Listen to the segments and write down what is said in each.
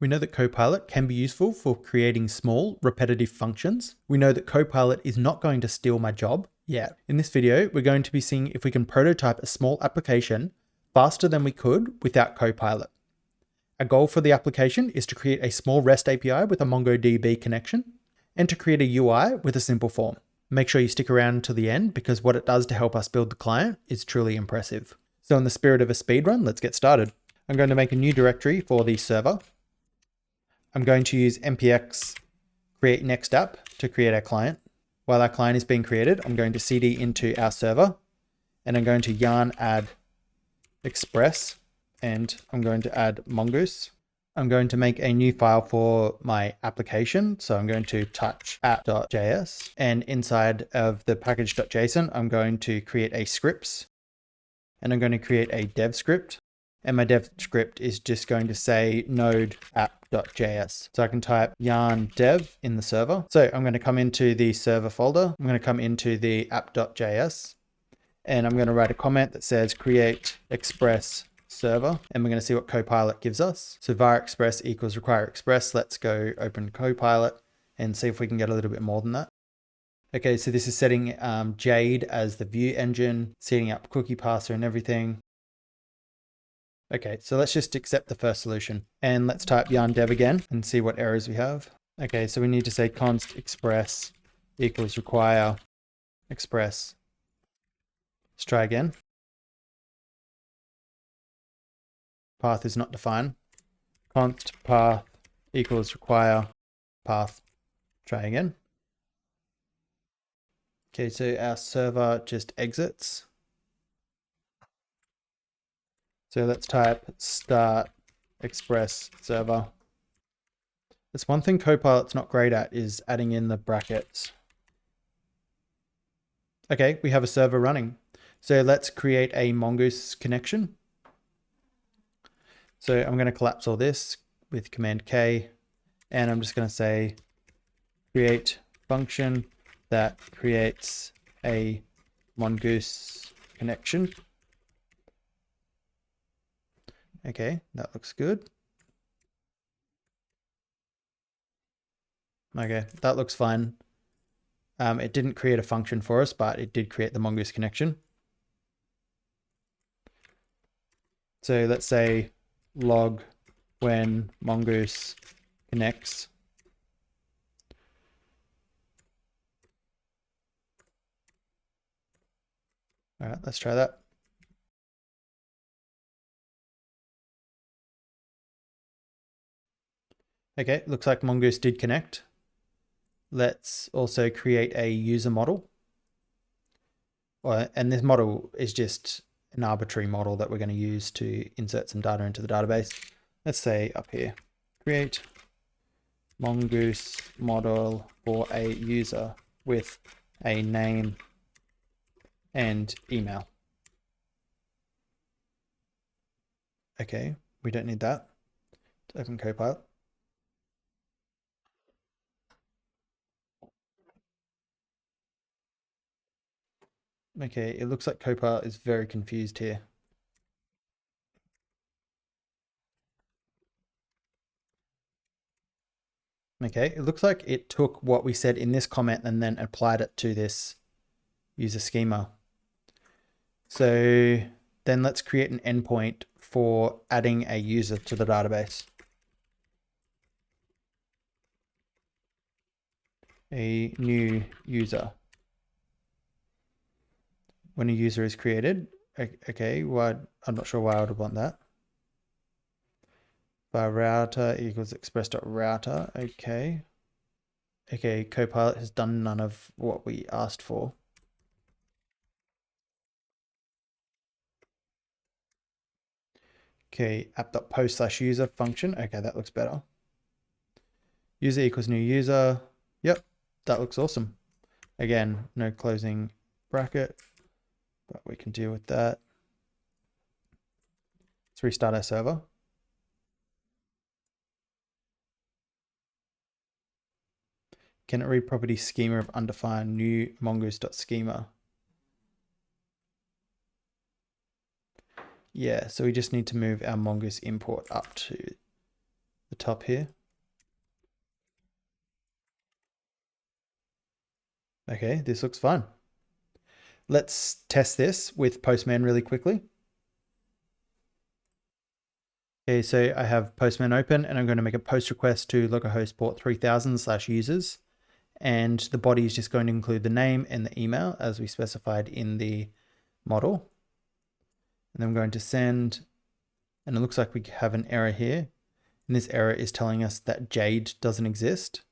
We know that Copilot can be useful for creating small, repetitive functions. We know that Copilot is not going to steal my job yet. In this video, we're going to be seeing if we can prototype a small application faster than we could without Copilot. Our goal for the application is to create a small REST API with a MongoDB connection and to create a UI with a simple form. Make sure you stick around until the end because what it does to help us build the client is truly impressive. So in the spirit of a speedrun, let's get started. I'm going to make a new directory for the server. I'm going to use npx create next app to create our client. While our client is being created, I'm going to cd into our server and I'm going to yarn add express and I'm going to add mongoose. I'm going to make a new file for my application. So I'm going to touch app.js and inside of the package.json, I'm going to create a scripts and I'm going to create a dev script. And my dev script is just going to say node app.js. So I can type yarn dev in the server. So I'm going to come into the server folder. I'm going to come into the app.js and I'm going to write a comment that says create express server. And we're going to see what Copilot gives us. So var express equals require express. Let's go open Copilot and see if we can get a little bit more than that. Okay, so this is setting Jade as the view engine, setting up cookie parser and everything. Okay, so let's just accept the first solution and let's type yarn dev again and see what errors we have. Okay, so we need to say const express equals require express. Let's try again. Path is not defined. Const path equals require path. Try again. Okay, so our server just exits. So let's type start express server. That's one thing Copilot's not great at is adding in the brackets. Okay, we have a server running. So let's create a Mongoose connection. So I'm going to collapse all this with Command K, and I'm just going to say create function that creates a Mongoose connection. Okay, that looks good. Okay, that looks fine. It didn't create a function for us, but it did create the Mongoose connection. So let's say log when Mongoose connects. All right, let's try that. Okay, looks like Mongoose did connect. Let's also create a user model. And this model is just an arbitrary model that we're going to use to insert some data into the database. Let's say up here, create Mongoose model for a user with a name and email. Okay, we don't need that. Let's open Copilot. Okay, it looks like Copilot is very confused here. Okay, it looks like it took what we said in this comment and then applied it to this user schema. So then let's create an endpoint for adding a user to the database. A new user. When a user is created, okay, why? I'm not sure why I would want that. Var router equals express.router, okay. Okay, Copilot has done none of what we asked for. Okay, app.post/user function. Okay, that looks better. User equals new user. Yep, that looks awesome. Again, no closing bracket, but we can deal with that. Let's restart our server. Can it read property schema of undefined new mongoose.schema? Yeah, so we just need to move our mongoose import up to the top here. Okay, this looks fine. Let's test this with Postman really quickly. Okay, so I have Postman open and I'm going to make a post request to localhost port 3000/users. And the body is just going to include the name and the email as we specified in the model. And then I'm going to send, and it looks like we have an error here. And this error is telling us that Jade doesn't exist.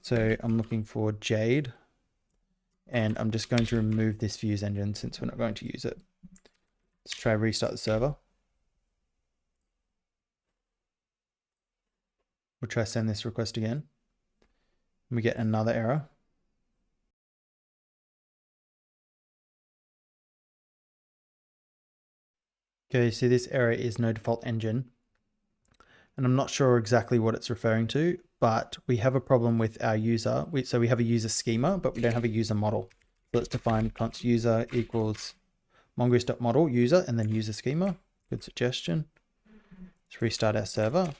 So I'm looking for Jade. And I'm just going to remove this views engine since we're not going to use it. Let's try restart the server. We'll try send this request again. And we get another error. Okay, so this error is no default engine. And I'm not sure exactly what it's referring to, but we have a problem with our user. So we have a user schema, but we don't have a user model. So let's define const user equals mongoose.model user and then user schema. Good suggestion. Let's restart our server.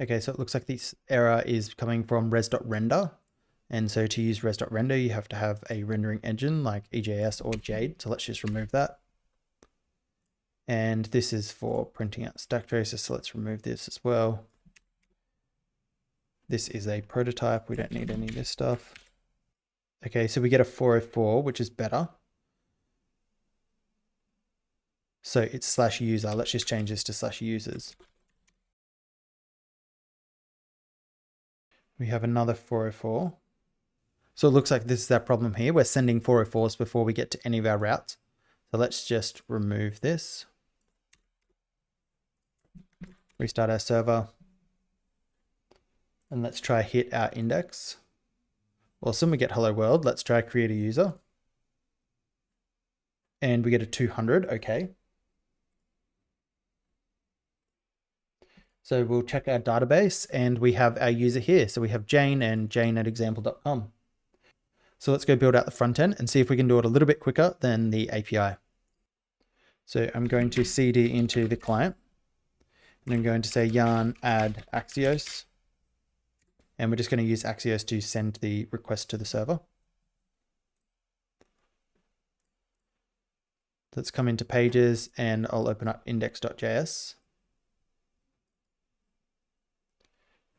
Okay, so it looks like this error is coming from res.render. And so to use res.render, you have to have a rendering engine like EJS or Jade. So let's just remove that. And this is for printing out stack traces. So let's remove this as well. This is a prototype. We don't need any of this stuff. Okay, so we get a 404, which is better. So it's /user. Let's just change this to /users. We have another 404. So it looks like this is our problem here. We're sending 404s before we get to any of our routes. So let's just remove this. Restart our server. And let's try hit our index. Awesome, we get hello world. Let's try create a user. And we get a 200, okay. So we'll check our database and we have our user here. So we have Jane and jane@example.com. So let's go build out the front end and see if we can do it a little bit quicker than the API. So I'm going to cd into the client and I'm going to say yarn add Axios. And we're just going to use Axios to send the request to the server. Let's come into pages and I'll open up index.js.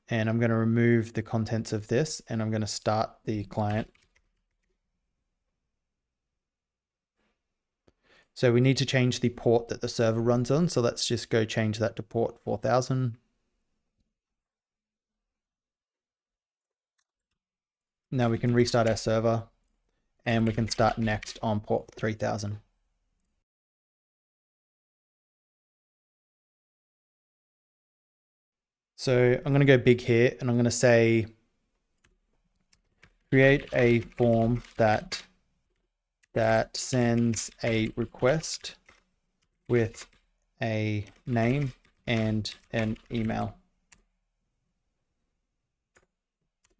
And I'm going to remove the contents of this and I'm going to start the client. So we need to change the port that the server runs on. So let's just go change that to port 4000. Now we can restart our server and we can start next on port 3000. So I'm going to go big here and I'm going to say, create a form that sends a request with a name and an email.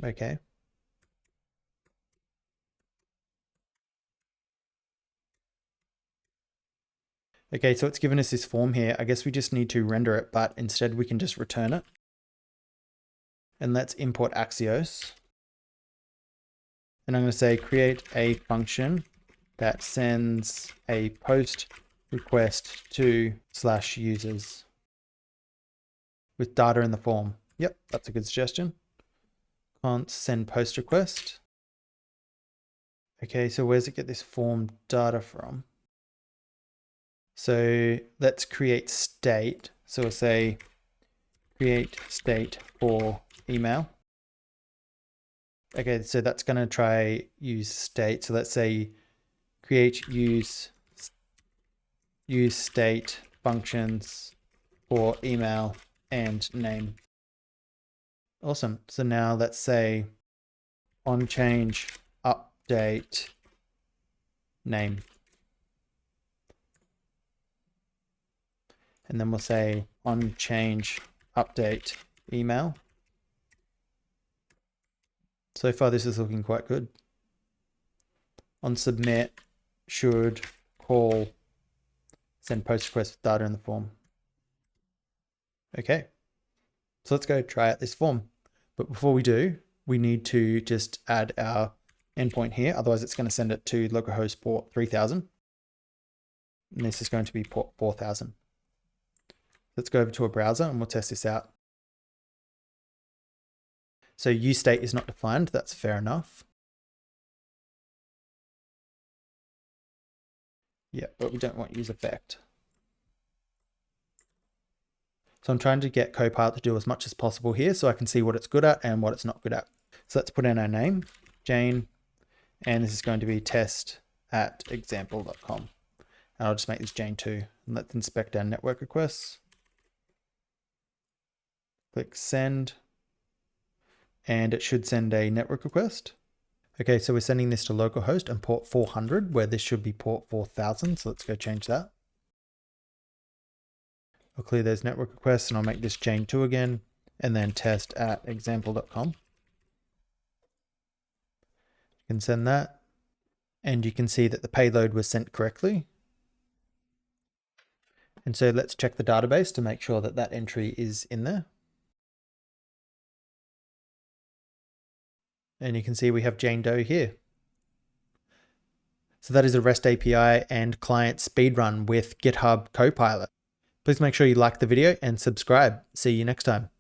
Okay. Okay, so it's given us this form here. I guess we just need to render it, but instead we can just return it. And let's import Axios. And I'm going to say create a function that sends a post request to /users with data in the form. Yep, that's a good suggestion. Const send post request. Okay, so where's it get this form data from? So let's create state. So we'll say create state for email. Okay, so that's going to try use state. So let's say create use state functions for email and name. Awesome. So now let's say on change update name. And then we'll say on change update email. So far, this is looking quite good. On submit should call send post request with data in the form. Okay, so let's go try out this form. But before we do, we need to just add our endpoint here. Otherwise it's going to send it to localhost port 3000. And this is going to be port 4000. Let's go over to a browser and we'll test this out. So use state is not defined. That's fair enough. Yeah, but we don't want use effect. So I'm trying to get Copilot to do as much as possible here so I can see what it's good at and what it's not good at. So let's put in our name, Jane, and this is going to be test@example.com. And I'll just make this Jane2. And let's inspect our network requests. Click send, and it should send a network request. Okay, so we're sending this to localhost and port 400, where this should be port 4000. So let's go change that. I'll clear those network requests and I'll make this Jane2 again, and then test@example.com. You can send that, and you can see that the payload was sent correctly. And so let's check the database to make sure that that entry is in there. And you can see we have Jane Doe here. So that is a REST API and client speedrun with GitHub Copilot. Please make sure you like the video and subscribe. See you next time.